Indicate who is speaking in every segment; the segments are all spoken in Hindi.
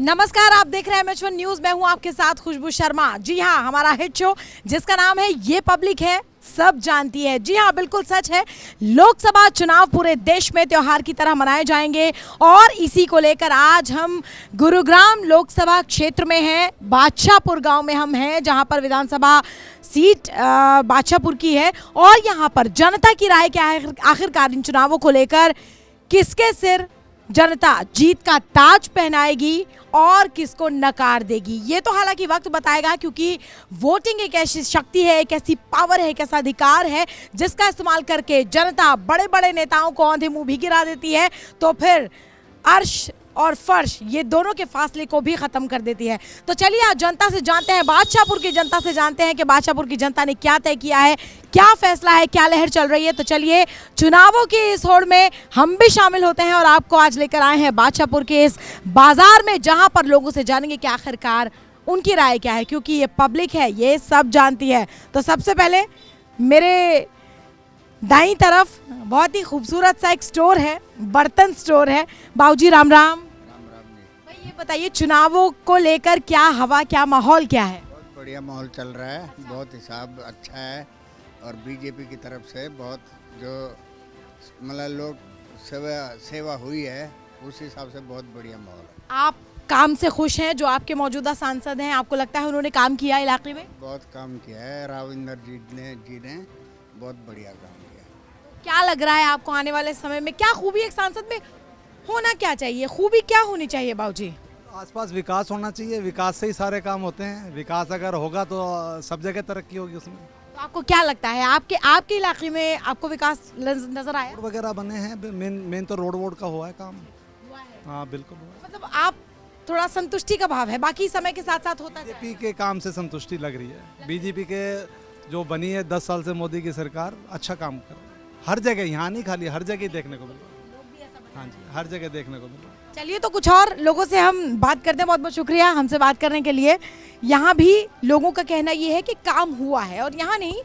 Speaker 1: नमस्कार, आप देख रहे हैं एमएच1 न्यूज। मैं हूं आपके साथ खुशबू शर्मा। जी हां, हमारा हिट शो जिसका नाम है ये पब्लिक है सब जानती है। जी हां, बिल्कुल सच है। लोकसभा चुनाव पूरे देश में त्योहार की तरह मनाए जाएंगे और इसी को लेकर आज हम गुरुग्राम लोकसभा क्षेत्र में हैं। बादशाहपुर गांव में हम हैं, जहां पर विधानसभा सीट बादशाहपुर की है और यहां पर जनता की राय क्या है आखिरकार इन चुनावों को लेकर, किसके सिर जनता जीत का ताज पहनाएगी और किसको नकार देगी, ये तो हालांकि वक्त बताएगा, क्योंकि वोटिंग एक ऐसी शक्ति है, एक ऐसी पावर है, एक ऐसा अधिकार है जिसका इस्तेमाल करके जनता बड़े बड़े नेताओं को औंधे मुंह भी गिरा देती है, तो फिर अर्श और फर्श ये दोनों के फासले को भी खत्म कर देती है। तो चलिए आज जनता से जानते हैं, बादशाहपुर की जनता से जानते हैं कि बादशाहपुर की जनता ने क्या तय किया है, क्या फैसला है, क्या लहर चल रही है। तो चलिए चुनावों की इस होड़ में हम भी शामिल होते हैं और आपको आज लेकर आए हैं बादशाहपुर के इस बाजार में, जहां पर लोगों से जानेंगे कि आखिरकार उनकी राय क्या है, क्योंकि ये पब्लिक है, ये सब जानती है। तो सबसे पहले मेरे दाईं तरफ बहुत ही खूबसूरत सा एक स्टोर है, बर्तन स्टोर है। बाबूजी राम राम। भाई ये बताइए, चुनावों को लेकर क्या हवा, क्या माहौल क्या है?
Speaker 2: बहुत बढ़िया माहौल चल रहा है, बहुत हिसाब अच्छा है और बीजेपी की तरफ से बहुत जो मतलब लोग सेवा हुई है उस हिसाब से बहुत बढ़िया माहौल है।
Speaker 1: आप काम से खुश हैं? जो आपके मौजूदा सांसद हैं, आपको लगता है उन्होंने काम किया इलाके में?
Speaker 2: बहुत काम किया है राविंदर जी ने बहुत बढ़िया काम किया।
Speaker 1: क्या लग रहा है आपको आने वाले समय में क्या खूबी एक सांसद में होना क्या चाहिए, खूबी क्या होनी चाहिए बाबूजी?
Speaker 3: आसपास विकास होना चाहिए, विकास से ही सारे काम होते हैं। विकास अगर होगा तो सब जगह तरक्की होगी उसमें।
Speaker 1: तो आपको क्या लगता है आपके इलाके में आपको विकास नजर आया?
Speaker 3: रोड वगैरह बने हैं, मेन तो रोड का हुआ है काम। हाँ बिल्कुल हुआ है।
Speaker 1: मतलब आप थोड़ा संतुष्टि का भाव है, बाकी समय के साथ साथ होता
Speaker 3: बीजेपी के काम से संतुष्टि लग रही है। बीजेपी के जो बनी है 10 साल से मोदी की सरकार अच्छा काम कर रही है। हर जगह, यहाँ नहीं खाली, हर जगह देखने को मिल रहा है। हाँ जी, हर जगह देखने को मिल रहा है।
Speaker 1: चलिए तो कुछ और लोगों से हम बात करते हैं। बहुत बहुत शुक्रिया हमसे बात करने के लिए। यहाँ भी लोगों का कहना ये है कि काम हुआ है और यहाँ नहीं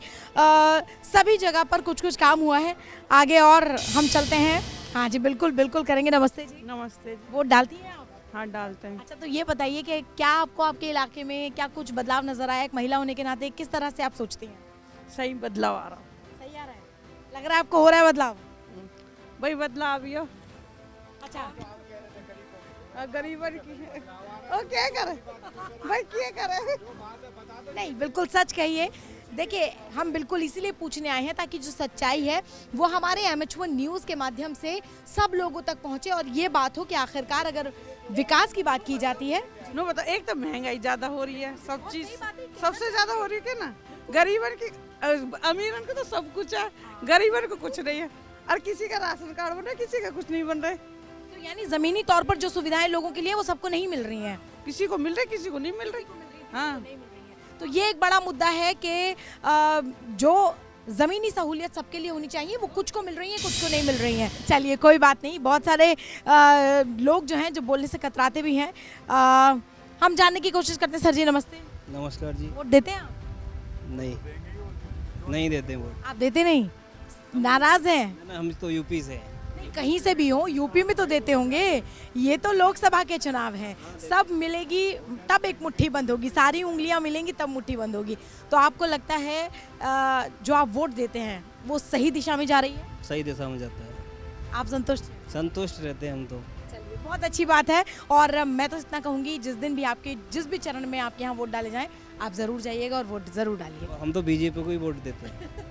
Speaker 1: सभी जगह पर कुछ कुछ काम हुआ है। आगे और हम चलते हैं। हाँ जी, बिल्कुल बिल्कुल करेंगे। नमस्ते जी।
Speaker 4: नमस्ते जी।
Speaker 1: वोट डालती हैं आप?
Speaker 4: हाँ डालते हैं।
Speaker 1: अच्छा, तो ये बताइए कि क्या आपको आपके इलाके में क्या कुछ बदलाव नजर आया? एक महिला होने के नाते किस तरह से आप सोचती हैं?
Speaker 4: सही बदलाव आ रहा।
Speaker 1: सही आ रहा है? लग रहा है आपको हो रहा है बदलाव?
Speaker 4: भाई बदलाव यो
Speaker 1: अच्छा,
Speaker 4: गरीबन की ओ क्या करे भाई, क्या करे?
Speaker 1: नहीं बिल्कुल सच कहिए। देखिए, हम बिल्कुल इसीलिए पूछने आए हैं ताकि जो सच्चाई है वो हमारे एमएच1 न्यूज़ के माध्यम से सब लोगों तक पहुंचे और ये बात हो कि आखिरकार अगर विकास की बात की जाती है।
Speaker 4: नो बता, एक तो महंगाई ज्यादा हो रही है, सब चीज सबसे ज्यादा हो रही है ना। गरीबन की, अमीरन को तो सब कुछ है, गरीबन को कुछ नहीं है। और किसी का राशन कार्ड बन रहा है, किसी का कुछ नहीं बन रहा है।
Speaker 1: तो यानी जमीनी तौर पर जो सुविधाएं लोगों के लिए वो सबको नहीं मिल रही हैं।
Speaker 4: किसी को मिल रही, किसी को नहीं मिल रही। हाँ,
Speaker 1: तो ये एक बड़ा मुद्दा है कि जो ज़मीनी सहूलियत सबके लिए होनी चाहिए वो कुछ को मिल रही है, कुछ को नहीं मिल रही है। चलिए कोई बात नहीं, बहुत सारे लोग जो हैं जो बोलने से कतराते भी हैं। हम जानने की कोशिश करते हैं। सर जी नमस्ते।
Speaker 5: नमस्कार जी।
Speaker 1: वोट देते हैं आप?
Speaker 5: नहीं देते वोट।
Speaker 1: आप देते नहीं? नाराज हैं?
Speaker 5: ना, हम तो यूपी से हैं।
Speaker 1: नहीं, कहीं से भी हो, यूपी में तो देते होंगे। ये तो लोकसभा के चुनाव हैं, सब मिलेगी तब एक मुट्ठी बंद होगी, सारी उंगलियां मिलेंगी तब मुट्ठी बंद होगी। तो आपको लगता है जो आप वोट देते हैं वो सही दिशा में जा रही है?
Speaker 5: सही दिशा में जाता है।
Speaker 1: आप
Speaker 5: संतुष्ट रहते हैं हम तो।
Speaker 1: चलिए बहुत अच्छी बात है। और मैं तो इतना कहूँगी, जिस दिन भी आपके जिस भी चरण में आपके यहाँ वोट डाले जाएं, आप ज़रूर जाइएगा और वोट ज़रूर डालिएगा।
Speaker 5: हम तो बीजेपी को ही वोट देते हैं।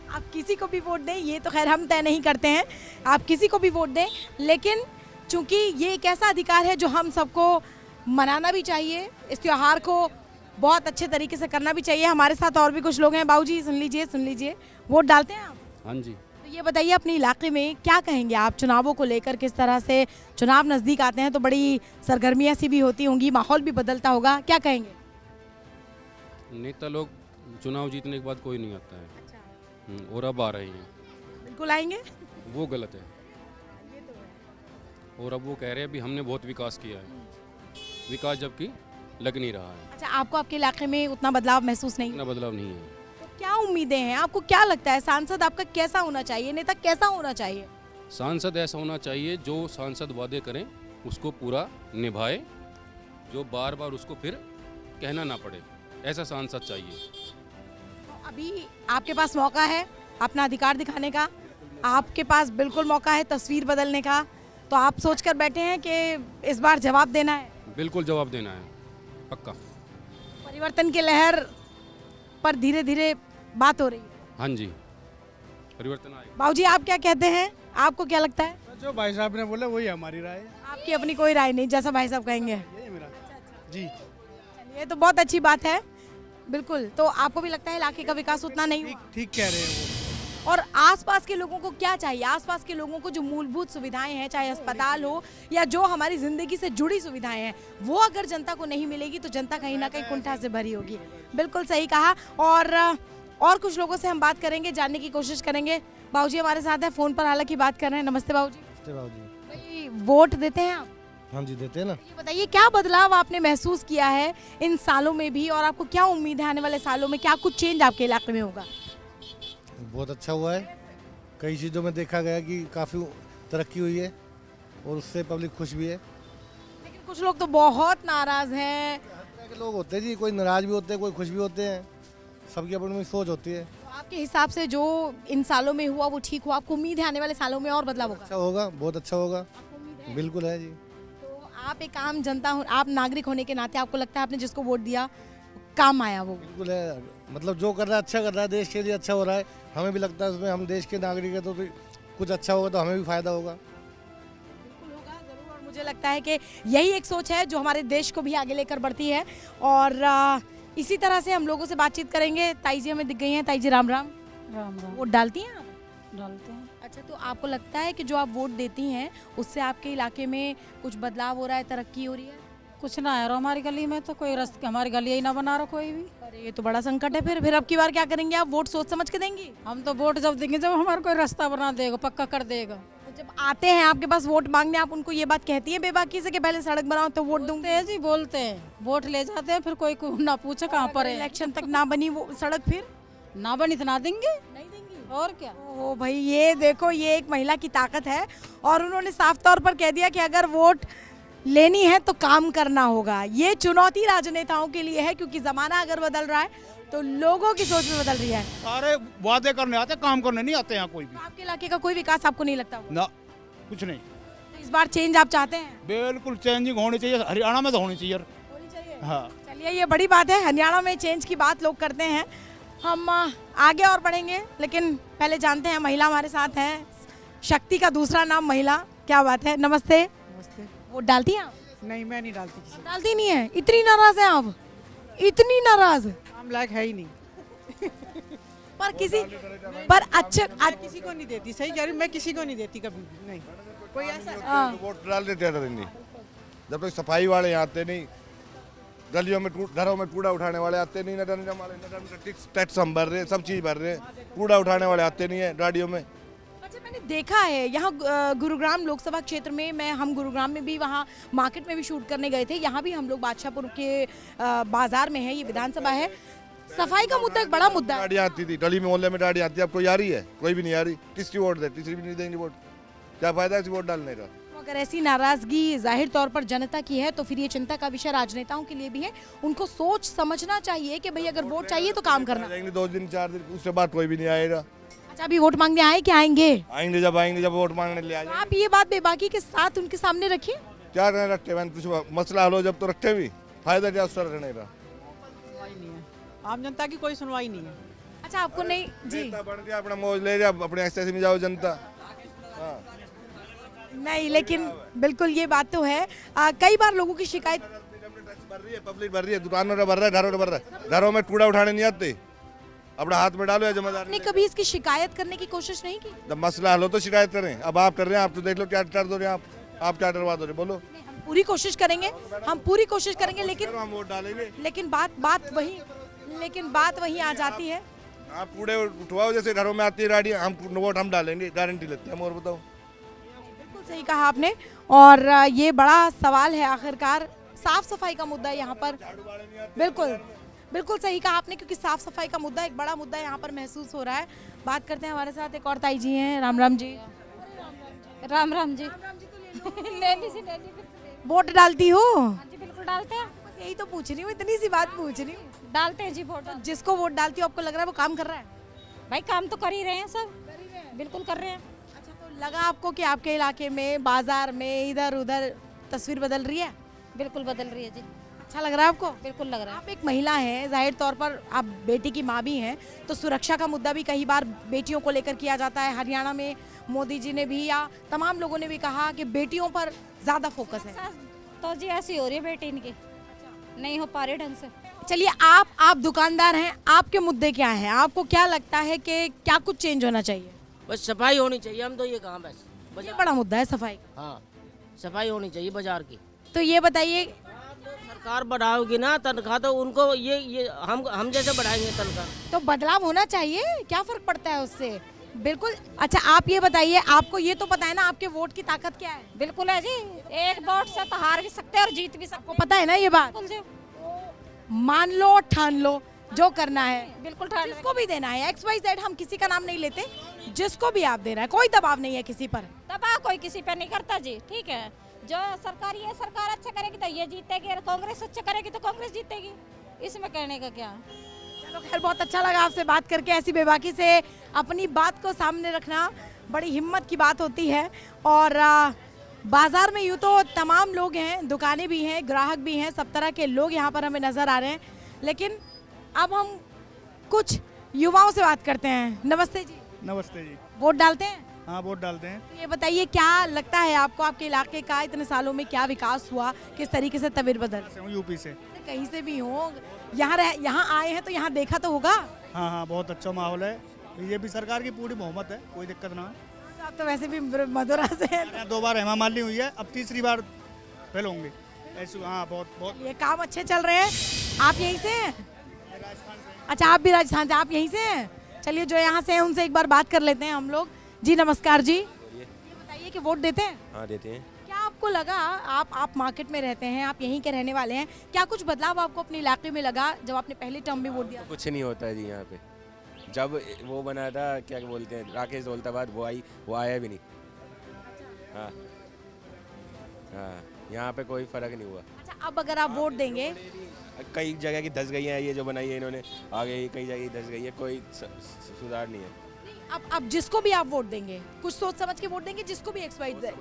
Speaker 1: आप किसी को भी वोट दें, ये तो खैर हम तय नहीं करते हैं, आप किसी को भी वोट दें, लेकिन चूंकि ये एक ऐसा अधिकार है जो हम सबको मनाना भी चाहिए, इस त्यौहार को बहुत अच्छे तरीके से करना भी चाहिए। हमारे साथ और भी कुछ लोग हैं। बाबूजी सुन लीजिए, वोट डालते हैं आप?
Speaker 6: हाँ जी।
Speaker 1: तो ये बताइए, अपने इलाके में क्या कहेंगे आप चुनावों को लेकर? किस तरह से चुनाव नज़दीक आते हैं तो बड़ी सरगर्मियाँ सी भी होती होंगी, माहौल भी बदलता होगा, क्या कहेंगे?
Speaker 6: नेता लोग चुनाव जीतने के बाद कोई नहीं आता है। और अब आ रहे हैं।
Speaker 1: बिल्कुल आएंगे।
Speaker 6: वो गलत है। और अब वो कह रहे हैं अभी हमने बहुत विकास किया है, विकास जबकि लग नहीं रहा है।
Speaker 1: अच्छा, आपको आपके इलाके में उतना बदलाव महसूस नहीं?
Speaker 6: इतना बदलाव नहीं है।
Speaker 1: तो क्या उम्मीदें हैं? आपको क्या लगता है सांसद आपका कैसा होना चाहिए, नेता कैसा होना चाहिए?
Speaker 6: सांसद ऐसा होना चाहिए जो सांसद वादे करें उसको पूरा निभाए जो बार बार उसको फिर कहना ना पड़े, ऐसा सांसद चाहिए।
Speaker 1: अभी आपके पास मौका है अपना अधिकार दिखाने का, आपके पास बिल्कुल मौका है तस्वीर बदलने का, तो आप सोच कर बैठे हैं कि इस बार जवाब देना है?
Speaker 6: बिल्कुल जवाब देना है, पक्का।
Speaker 1: परिवर्तन की लहर पर धीरे धीरे बात हो रही है।
Speaker 6: हाँ जी, परिवर्तन आएगा।
Speaker 1: बाबूजी आप क्या कहते हैं, आपको क्या लगता है?
Speaker 7: जो भाई साहब ने बोला वही हमारी राय है।
Speaker 1: आपकी अपनी कोई राय नहीं, जैसा भाई साहब कहेंगे?
Speaker 7: यही मेरा जी।
Speaker 1: ये तो बहुत अच्छी बात है। बिल्कुल, तो आपको भी लगता है इलाके का विकास उतना नहीं हुआ?
Speaker 7: ठीक कह रहे हैं वो।
Speaker 1: और आसपास के लोगों को क्या चाहिए? आसपास के लोगों को जो मूलभूत सुविधाएं हैं, चाहे अस्पताल हो या जो हमारी जिंदगी से जुड़ी सुविधाएं हैं, वो अगर जनता को नहीं मिलेगी तो जनता कहीं ना कहीं कुंठा से भरी होगी। बिल्कुल सही कहा। और कुछ लोगों से हम बात करेंगे, जानने की कोशिश करेंगे। बाबूजी हमारे साथ है, फोन पर हालांकि बात कर रहे हैं। नमस्ते बाबूजी। भाई वोट देते हैं आप?
Speaker 8: हाँ जी देते हैं ना।
Speaker 1: ये बताइए क्या बदलाव आपने महसूस किया है इन सालों में भी, और आपको क्या उम्मीद है आने वाले सालों में क्या कुछ चेंज आपके इलाके में होगा?
Speaker 8: बहुत अच्छा हुआ है, कई चीज़ों में देखा गया कि काफ़ी तरक्की हुई है और उससे पब्लिक खुश भी है।
Speaker 1: लेकिन कुछ लोग तो बहुत नाराज हैं।
Speaker 8: हर तरह के लोग होते हैं जी, कोई नाराज भी होते हैं, कोई खुश भी होते हैं, सबकी अपनी अपनी सोच होती है।
Speaker 1: तो आपके हिसाब से जो इन सालों में हुआ वो ठीक हुआ? आपको उम्मीद है आने वाले सालों में और बदलाव होगा?
Speaker 8: अच्छा होगा, बहुत अच्छा होगा,
Speaker 1: आपको उम्मीद है?
Speaker 8: बिल्कुल है जी।
Speaker 1: तो आप एक आम जनता हो, आप नागरिक होने के नाते आपको लगता है आपने जिसको वोट दिया काम आया वो?
Speaker 8: बिल्कुल है, मतलब जो कर रहा है अच्छा कर रहा है, देश के लिए अच्छा हो रहा है, हमें भी लगता है उसमें हम देश के नागरिक हैं तो कुछ अच्छा होगा तो हमें भी फायदा होगा।
Speaker 1: बिल्कुल होगा जरूर। और मुझे लगता है कि यही एक सोच है जो हमारे देश को भी आगे लेकर बढ़ती है। और इसी तरह से हम लोगों से बातचीत करेंगे। ताई जी हमें दिख गई हैं। ताई जी राम राम।
Speaker 9: राम राम।
Speaker 1: वोट डालती हैं आप?
Speaker 9: डालते हैं।
Speaker 1: अच्छा, तो आपको लगता है कि जो आप वोट देती हैं उससे आपके इलाके में कुछ बदलाव हो रहा है, तरक्की हो रही है?
Speaker 9: कुछ ना है हमारी गली में तो कोई रास्ते, हमारी गली ही ना बना रहा कोई भी।
Speaker 1: अरे ये तो बड़ा संकट है। फिर अब की बार क्या करेंगे आप? वोट सोच समझ के देंगी?
Speaker 9: हम तो वोट जब देंगे जब हमारा कोई रास्ता बना देगा, पक्का कर देगा।
Speaker 1: तो जब आते हैं आपके पास वोट मांगने, आप उनको ये बात कहती हैं बेबाकी से कि पहले सड़क बनाओ तो वोट दूंगे?
Speaker 9: बोलते हैं जी, बोलते हैं, वोट ले जाते हैं, फिर कोई को ना पूछे कहाँ पर है।
Speaker 1: इलेक्शन तक ना बनी वो सड़क, फिर
Speaker 9: ना बनी तो ना देंगे,
Speaker 1: नहीं देंगी।
Speaker 9: और क्या।
Speaker 1: ओ भाई, ये देखो, ये एक महिला की ताकत है और उन्होंने साफ तौर पर कह दिया कि अगर वोट लेनी है तो काम करना होगा। ये चुनौती राजनेताओं के लिए है, क्योंकि जमाना अगर बदल रहा है तो लोगों की सोच भी बदल रही है।
Speaker 7: सारे वादे करने आते, काम करने नहीं आते यहाँ कोई भी।
Speaker 1: तो आपके इलाके का कोई विकास आपको नहीं लगता होगा?
Speaker 7: ना, कुछ नहीं।
Speaker 1: तो इस बार चेंज आप चाहते हैं?
Speaker 7: बिल्कुल चेंजिंग होनी चाहिए, हरियाणा में तो होनी चाहिए।
Speaker 1: होनी चाहिए।
Speaker 7: हाँ।
Speaker 1: चलिए, ये बड़ी बात है, हरियाणा में चेंज की बात लोग करते हैं। हम आगे और बढ़ेंगे, लेकिन पहले जानते हैं महिला हमारे साथ हैं। शक्ति का दूसरा नाम महिला, क्या बात है। नमस्ते।
Speaker 4: नमस्ते।
Speaker 1: वोट डालती हैं आप?
Speaker 4: नहीं, मैं नहीं डालती किसी
Speaker 1: डालती नहीं है? इतनी नाराज हैं आप? इतनी नाराज?
Speaker 4: काम लायक है ही नहीं।
Speaker 1: पर किसी पर अच्छे
Speaker 4: किसी को नहीं देती, सही कह रही हूँ, मैं किसी को नहीं देती कभी भी। नहीं कोई ऐसा
Speaker 1: हाँ।
Speaker 10: वोट डाल देते नहीं, जब तक सफाई वाले आते नहीं, गलियों में घरों में कूड़ा उठाने वाले आते नहीं, टैक्स हम भर रहे हैं, सब चीज़ भर रहे हैं, कूड़ा उठाने वाले आते नहीं है गाड़ियों में।
Speaker 1: अच्छा, मैंने देखा है यहाँ गुरुग्राम लोकसभा क्षेत्र में, हम गुरुग्राम में भी, वहाँ मार्केट में भी शूट करने गए थे। यहाँ भी हम लोग बादशाहपुर के बाजार में है, ये विधानसभा है। सफाई का मुद्दा एक बड़ा मुद्दा है।
Speaker 10: गाड़ियाँ आती थी गली में, मोहल्ले में गाड़ी आती है, अब कोई आ रही है? कोई भी नहीं आ रही। किसकी वोट दे? किसी भी नहीं देंगे वोट, क्या फायदा है इस वोट डालने का?
Speaker 1: अगर ऐसी नाराजगी जाहिर तौर पर जनता की है तो फिर ये चिंता का विषय राजनेताओं के लिए भी है। उनको सोच समझना चाहिए कि भाई अगर वोट चाहिए तो काम करना।
Speaker 10: जाएंगे 2 दिन 4 दिन, उसके बाद कोई भी नहीं आएगा।
Speaker 1: अच्छा, अभी वोट मांगने आए कि आएंगे?
Speaker 10: आएंगे, जब वोट मांगने ले
Speaker 1: तो
Speaker 10: आएंगे।
Speaker 1: आप ये बात बेबाकी के साथ उनके सामने रखिए।
Speaker 10: क्या रहने रखते हैं, कुछ मसला हल हो जब तो रखते भी, फायदा क्या उसका रहने का?
Speaker 4: सुनवाई नहीं है, आम जनता की कोई सुनवाई नहीं है।
Speaker 1: अच्छा, आपको नहीं जी?
Speaker 10: नेता बन गया, अपना मौज ले जा, अपने एक्सेस में जाओ जनता। हाँ।
Speaker 1: नहीं, लेकिन बिल्कुल ये बात तो है। कई बार लोगों की शिकायत
Speaker 10: भर रही है, पब्लिक भर रही है, दुकानों में भर रहा है, घरों में भर रहा है, घरों में कूड़ा उठाने नहीं आते, अपना हाथ में डालो या जिम्मेदारी।
Speaker 1: ने कभी इसकी शिकायत करने की कोशिश नहीं की?
Speaker 10: जब मसला हल हो तो शिकायत करें। अब आप कर रहे हैं, आप तो देख लो क्या कर दो रहे हैं आप क्या डरवा दो रहे, बोलो।
Speaker 1: हम पूरी कोशिश करेंगे, हम पूरी कोशिश करेंगे, लेकिन
Speaker 10: हम वोट डालेंगे।
Speaker 1: लेकिन बात वही आ जाती है।
Speaker 10: आप कूड़े उठवाओ, जैसे घरों में आती है गाड़ी, हम वोट हम डालेंगे, गारंटी लेते हैं हम। और बताओ।
Speaker 1: बिल्कुल सही कहा आपने। और ये बड़ा सवाल है आखिरकार, साफ सफाई का मुद्दा यहाँ पर। बिल्कुल सही कहा आपने, क्योंकि साफ सफाई का मुद्दा एक बड़ा मुद्दा यहाँ पर महसूस हो रहा है। बात करते हैं, हमारे साथ एक और ताई जी हैं। राम राम जी।
Speaker 9: राम राम जी। ले लीजिए।
Speaker 1: वोट डालती हो?
Speaker 9: जी बिल्कुल डालते हैं,
Speaker 1: बस यही तो पूछ रही हूँ, इतनी सी बात पूछ रही हूँ।
Speaker 9: डालते हैं जी वोट।
Speaker 1: जिसको वोट डालती हो आपको लग रहा है वो काम कर रहा है?
Speaker 9: भाई काम तो कर ही रहे हैं सब, बिल्कुल कर रहे हैं।
Speaker 1: अच्छा, तो लगा आपको कि आपके इलाके में, बाजार में, इधर उधर तस्वीर बदल रही है?
Speaker 9: बिल्कुल बदल रही है जी,
Speaker 1: अच्छा लग रहा है आपको?
Speaker 9: बिल्कुल लग रहा है।
Speaker 1: आप एक महिला हैं, जाहिर तौर पर आप बेटी की माँ भी हैं, तो सुरक्षा का मुद्दा भी कई बार बेटियों को लेकर किया जाता है। हरियाणा में मोदी जी ने भी या तमाम लोगों ने भी कहा कि बेटियों पर ज़्यादा फोकस है।
Speaker 9: तो जी ऐसी हो रही है बेटी इनकी, नहीं हो पा रही ढंग से।
Speaker 1: चलिए, आप दुकानदार हैं, आपके मुद्दे क्या हैं? आपको क्या लगता है कि क्या कुछ चेंज होना चाहिए?
Speaker 11: बस सफाई होनी चाहिए, हम तो ये कहाँ बस
Speaker 1: ये बड़ा मुद्दा है सफाई का।
Speaker 11: हाँ, सफाई होनी चाहिए बाजार की।
Speaker 1: तो ये बताइए,
Speaker 11: सरकार बढ़ाओगी ना तनख्वाह तो उनको ये हम जैसे बढ़ाएंगे तनख्वाह।
Speaker 1: तो बदलाव होना चाहिए, क्या फर्क पड़ता है उससे? बिल्कुल। अच्छा, आप ये बताइए, आपको ये तो पता है ना आपके वोट की ताकत क्या है?
Speaker 9: बिल्कुल है जी, एक वोट से तो हार भी सकते हैं और जीत भी सकते
Speaker 1: आपको पता है ना ये बात?
Speaker 9: बिल्कुल जी,
Speaker 1: मान लो, ठान लो, जो करना है
Speaker 9: बिल्कुल ठान
Speaker 1: जिसको भी देना है, XYZ, हम किसी का नाम नहीं लेते, जिसको भी आप देना है, कोई दबाव नहीं है किसी पर।
Speaker 9: दबाव कोई किसी पे नहीं करता जी, ठीक है। जो सरकार, ये सरकार अच्छा करेगी तो ये जीतेगी, और कांग्रेस अच्छा करेगी तो कांग्रेस जीतेगी, इसमें कहने का क्या।
Speaker 1: चलो खैर, बहुत अच्छा लगा आपसे बात करके। ऐसी बेबाकी से अपनी बात को सामने रखना बड़ी हिम्मत की बात होती है। और बाजार में यूँ तो तमाम लोग हैं, दुकानें भी हैं, ग्राहक भी हैं, सब तरह के लोग यहाँ पर हमें नज़र आ रहे हैं। लेकिन अब हम कुछ युवाओं से बात करते हैं। नमस्ते जी।
Speaker 7: नमस्ते जी।
Speaker 1: वोट डालते हैं?
Speaker 7: हाँ, वोट डालते हैं।
Speaker 1: तो ये बताइए, क्या लगता है आपको, आपके इलाके का इतने सालों में क्या विकास हुआ, किस तरीके से तस्वीर बदल?
Speaker 7: यूपी से।
Speaker 1: कहीं से भी हो, यहाँ आए हैं तो यहाँ देखा तो होगा।
Speaker 7: हाँ हाँ, बहुत अच्छा माहौल है, ये भी सरकार की पूरी बहुमत है, कोई दिक्कत ना है।
Speaker 1: तो आप तो वैसे भी मधुरा से हैं।
Speaker 7: यहाँ 2 बार हेमा मालिनी हुई है, अब तीसरी बार फेल होंगे ऐसे। हाँ, बहुत
Speaker 1: ये काम अच्छे चल रहे हैं। आप यहीं से हैं? अच्छा, आप भी राजस्थान से, आप यहीं से हैं? चलिए, जो यहाँ से हैं उनसे एक बार बात कर लेते हैं हम लोग। जी नमस्कार जी। ये बताइए कि वोट देते हैं?
Speaker 10: हाँ, देते हैं।
Speaker 1: क्या आपको लगा, आप मार्केट में रहते हैं, आप यहीं के रहने वाले हैं, क्या कुछ बदलाव आपको अपने इलाके में लगा जब आपने पहले टर्म में वोट दिया?
Speaker 10: कुछ नहीं होता है जी यहाँ पे। जब वो बना था, क्या बोलते हैं, राकेश दौलताबाद, वो आया भी नहीं। हाँ हाँ, यहाँ पे कोई फर्क नहीं हुआ।
Speaker 1: अच्छा, अब अगर आप वोट देंगे,
Speaker 10: कई जगह की धस गई है, ये जो बनाई है इन्होंने, आगे कई जगह की धस गई है, कोई सुधार नहीं है।
Speaker 1: अब जिसको भी आप वोट देंगे, कुछ सोच समझ के वोट देंगे, जिसको भी XYZ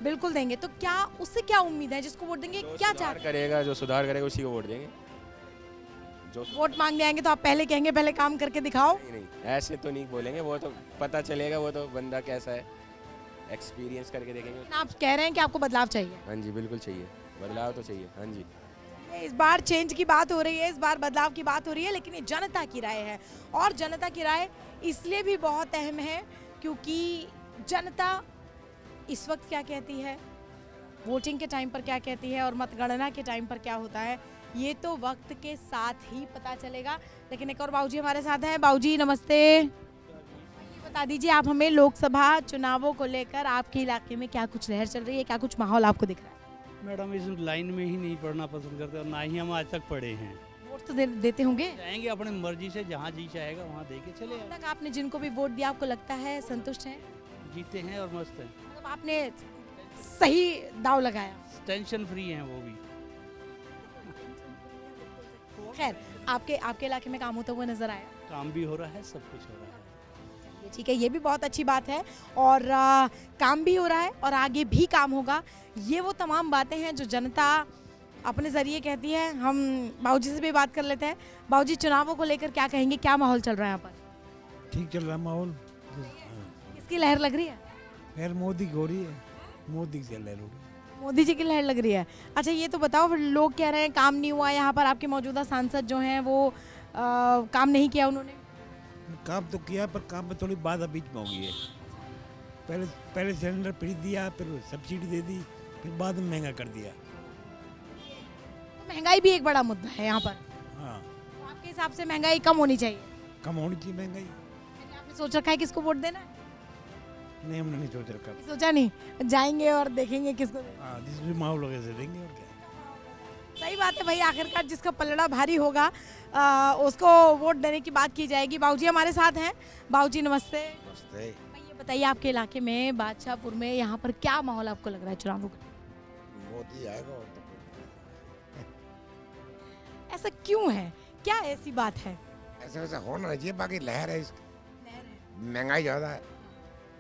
Speaker 1: बिल्कुल देंगे, तो क्या उससे क्या उम्मीद है? जिसको वोट देंगे क्या चाहते
Speaker 10: करेगा, जो सुधार करेगा उसी को वोट देंगे। जो
Speaker 1: वोट मांगने आएंगे तो आप पहले कहेंगे पहले काम करके दिखाओ?
Speaker 10: नहीं, ऐसे तो नहीं बोलेंगे, वो तो पता चलेगा, वो तो बंदा कैसा है, एक्सपीरियंस करके देखेंगे।
Speaker 1: आप कह रहे हैं कि आपको बदलाव चाहिए?
Speaker 10: हाँ जी, बिल्कुल चाहिए, बदलाव तो चाहिए। हाँ जी,
Speaker 1: इस बार चेंज की बात हो रही है, इस बार बदलाव की बात हो रही है, लेकिन ये जनता की राय है। और जनता की राय इसलिए भी बहुत अहम है क्योंकि जनता इस वक्त क्या कहती है, वोटिंग के टाइम पर क्या कहती है और मतगणना के टाइम पर क्या होता है, ये तो वक्त के साथ ही पता चलेगा। लेकिन एक और बाबूजी हमारे साथ हैं। बाबूजी नमस्ते। ये बता दीजिए, आप हमें लोकसभा चुनावों को लेकर आपके इलाके में क्या कुछ लहर चल रही है, क्या कुछ माहौल आपको दिख रहा है?
Speaker 5: मैडम, इस लाइन में ही नहीं पढ़ना पसंद करते और ना ही हम आज तक पढ़े हैं।
Speaker 1: वोट तो देते होंगे?
Speaker 5: जाएंगे अपनी मर्जी से, जहाँ जी चाहेगा वहाँ दे के चले
Speaker 1: अब तक आपने जिनको भी वोट दिया आपको लगता है संतुष्ट हैं?
Speaker 5: जीते हैं और मस्त हैं,
Speaker 1: मतलब आपने सही दाव लगाया?
Speaker 5: टेंशन फ्री हैं वो भी।
Speaker 1: खैर, आपके इलाके में काम होता हुआ नजर आया?
Speaker 5: काम भी हो रहा है, सब कुछ हो रहा है।
Speaker 1: ये ठीक है, ये भी बहुत अच्छी बात है। और काम भी हो रहा है और आगे भी काम होगा। ये वो तमाम बातें हैं जो जनता अपने ज़रिए कहती है। हम बाबूजी से भी बात कर लेते हैं। बाबूजी, चुनावों को लेकर क्या कहेंगे, क्या माहौल चल रहा है यहाँ पर?
Speaker 8: ठीक चल रहा है माहौल।
Speaker 1: किसकी लहर लग रही है?
Speaker 8: खैर मोदी की हो रही है, मोदी की लहर हो रही है।
Speaker 1: मोदी जी की लहर लग रही है। अच्छा, ये तो बताओ, फिर लोग कह रहे हैं काम नहीं हुआ यहाँ पर, आपके मौजूदा सांसद जो हैं वो काम नहीं किया उन्होंने?
Speaker 8: काम तो किया, पर काम में थोड़ी बाधा बीच में हो गई है। पहले सिलेंडर फ्री दिया, फिर सब्सिडी दे दी, फिर बाद में महंगा कर दिया।
Speaker 1: महंगाई भी एक बड़ा मुद्दा है यहाँ पर।
Speaker 8: हाँ,
Speaker 1: तो आपके हिसाब से महंगाई कम होनी चाहिए?
Speaker 8: कम होनी चाहिए महंगाई।
Speaker 1: आपने सोच रखा है किसको वोट देना है?
Speaker 8: नहीं, हमने नहीं सोच रखा।
Speaker 1: सोचा नहीं, जाएंगे और देखेंगे किसको देना।
Speaker 8: हाँ, जिस भी माहौल वगैरह से देंगे और क्या।
Speaker 1: सही बात है भाई, आखिरकार जिसका पलड़ा भारी होगा उसको वोट देने की बात की जाएगी। बाबूजी हमारे साथ हैं। बाबूजी नमस्ते।
Speaker 10: नमस्ते।
Speaker 1: ये बताइए, आपके इलाके में बादशाहपुर में यहाँ पर क्या माहौल आपको लग रहा है चुनावों का?
Speaker 10: मोदी आएगा और तो
Speaker 1: ऐसा क्यों है, क्या ऐसी बात है?
Speaker 12: ऐसा वैसा होना चाहिए, बाकी लहर है इसकी। महंगाई ज़्यादा है,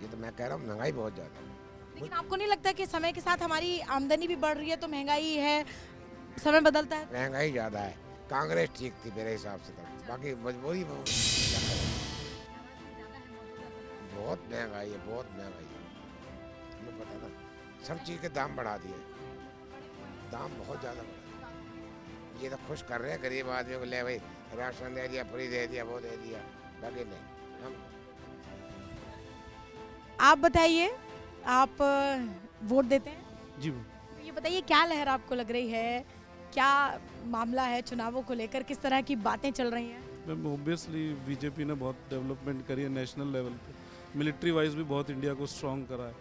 Speaker 12: ये तो मैं कह रहा हूँ, महंगाई बहुत ज़्यादा है।
Speaker 1: लेकिन आपको नहीं लगता कि समय के साथ हमारी आमदनी भी बढ़ रही है तो महंगाई है, समय बदलता है?
Speaker 12: महंगाई ज़्यादा है, कांग्रेस ठीक थी मेरे हिसाब से तो, बाकी मजबूरी बहुत महंगाई है, बहुत महंगाई है। तुम्हें पता ना, सब चीज़ के दाम बढ़ा दिए, दाम बहुत ज़्यादा बढ़ा दिए। ये तो खुश कर रहे हैं गरीब आदमी को, ले भाई राशन दे दिया, फ्री दे दिया, वो दे दिया, बाकी नहीं। हम
Speaker 1: आप बताइए, आप वोट देते हैं?
Speaker 5: जी
Speaker 1: तो ये बताइए क्या लहर आपको लग रही है, क्या मामला है चुनावों को लेकर, किस तरह की बातें चल रही हैं?
Speaker 5: मैम ऑब्वियसली बीजेपी ने बहुत डेवलपमेंट करी है नेशनल लेवल पे, मिलिट्री वाइज भी बहुत इंडिया को स्ट्रॉन्ग करा है,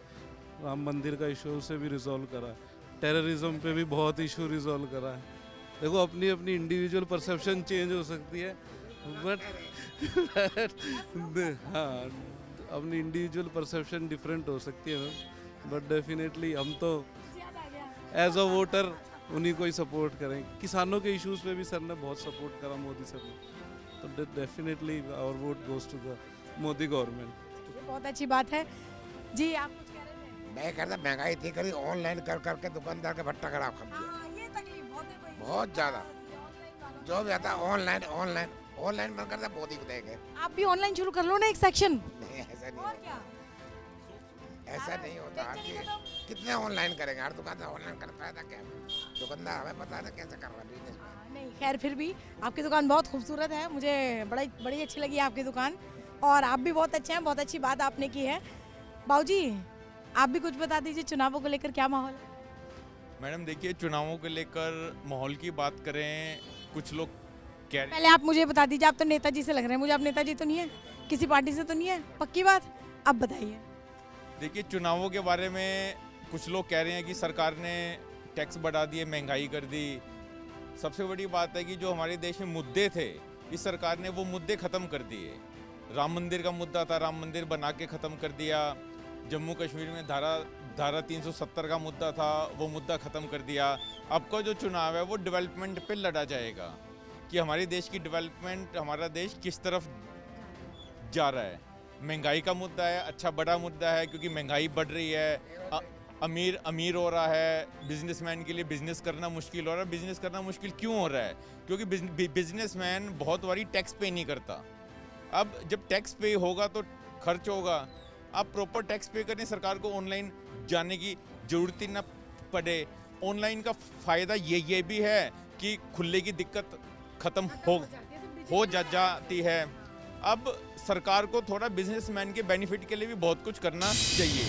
Speaker 5: राम मंदिर का इशू उसे भी रिजॉल्व करा है, टेररिज्म पे भी बहुत इशू रिजॉल्व करा है। देखो अपनी अपनी इंडिविजुअल परसेप्शन चेंज हो सकती है, बट हाँ अपनी इंडिविजुअल परसेप्शन डिफरेंट हो सकती है मैम, बट डेफिनेटली हम तो एज अ वोटर उन्हीं को ही सपोर्ट करें। किसानों के इश्यूज पे भी सर ने बहुत सपोर्ट करा मोदी सर ने, तो definitely our vote goes to the Modi government.
Speaker 1: ये बहुत अच्छी बात है जी। आप कुछ कह रहे थे?
Speaker 12: मैं कहता महंगाई इतनी करी, ऑनलाइन कर करके दुकानदार का भट्टा खराब कर दिया।
Speaker 1: हाँ, ये तकलीफ बहुत है भाई।
Speaker 12: बहुत ज़्यादा, जो भी आता है ऑनलाइन ऑनलाइन ऑनलाइन मन करता मोदी को देंगे।
Speaker 1: आप भी ऑनलाइन शुरू कर लो ना एक सेक्शन।
Speaker 12: नहीं ऐसा नहीं
Speaker 1: और
Speaker 12: होता,
Speaker 1: क्या,
Speaker 12: ऐसा नहीं होता। कितने ऑनलाइन करेंगे, हर दुकानदार ऑनलाइन कर पाया था क्या? दुकानदार हमें पता था कैसे कर रहा है बिजनेस।
Speaker 1: नहीं खैर फिर भी आपकी दुकान बहुत खूबसूरत है, मुझे बड़ी अच्छी लगी आपकी दुकान, और आप भी बहुत अच्छे हैं, बहुत अच्छी बात आपने की है। बाबूजी आप भी कुछ बता दीजिए, चुनावों को लेकर क्या माहौल है?
Speaker 13: मैडम देखिए, चुनावों को लेकर माहौल की बात करें, कुछ लोग कह रहे
Speaker 1: पहले आप मुझे बता दीजिए, आप तो नेताजी से लग रहे हैं मुझे, आप नेताजी तो नहीं है, किसी पार्टी से तो नहीं है, पक्की बात? अब बताइए।
Speaker 13: देखिए चुनावों के बारे में कुछ लोग कह रहे हैं कि सरकार ने टैक्स बढ़ा दिए, महंगाई कर दी। सबसे बड़ी बात है कि जो हमारे देश में मुद्दे थे, इस सरकार ने वो मुद्दे ख़त्म कर दिए। राम मंदिर का मुद्दा था, राम मंदिर बना के ख़त्म कर दिया। जम्मू कश्मीर में धारा 370 का मुद्दा था, वो मुद्दा ख़त्म कर दिया। अब का जो चुनाव है वो डेवलपमेंट पे लड़ा जाएगा कि हमारे देश की डेवलपमेंट, हमारा देश किस तरफ जा रहा है। महंगाई का मुद्दा है, अच्छा बड़ा मुद्दा है, क्योंकि महंगाई बढ़ रही है, अमीर हो रहा है, बिजनेसमैन के लिए बिजनेस करना मुश्किल हो रहा है। बिजनेस करना मुश्किल क्यों हो रहा है? क्योंकि बिजनेसमैन बहुत बारी टैक्स पे नहीं करता। अब जब टैक्स पे होगा तो खर्च होगा। आप प्रॉपर टैक्स पे करें, सरकार को ऑनलाइन जाने की ज़रूरत ही ना पड़े। ऑनलाइन का फ़ायदा ये भी है कि खुले की दिक्कत ख़त्म हो जाती है। अब सरकार को थोड़ा बिजनेसमैन के बेनिफिट के लिए भी बहुत कुछ करना चाहिए।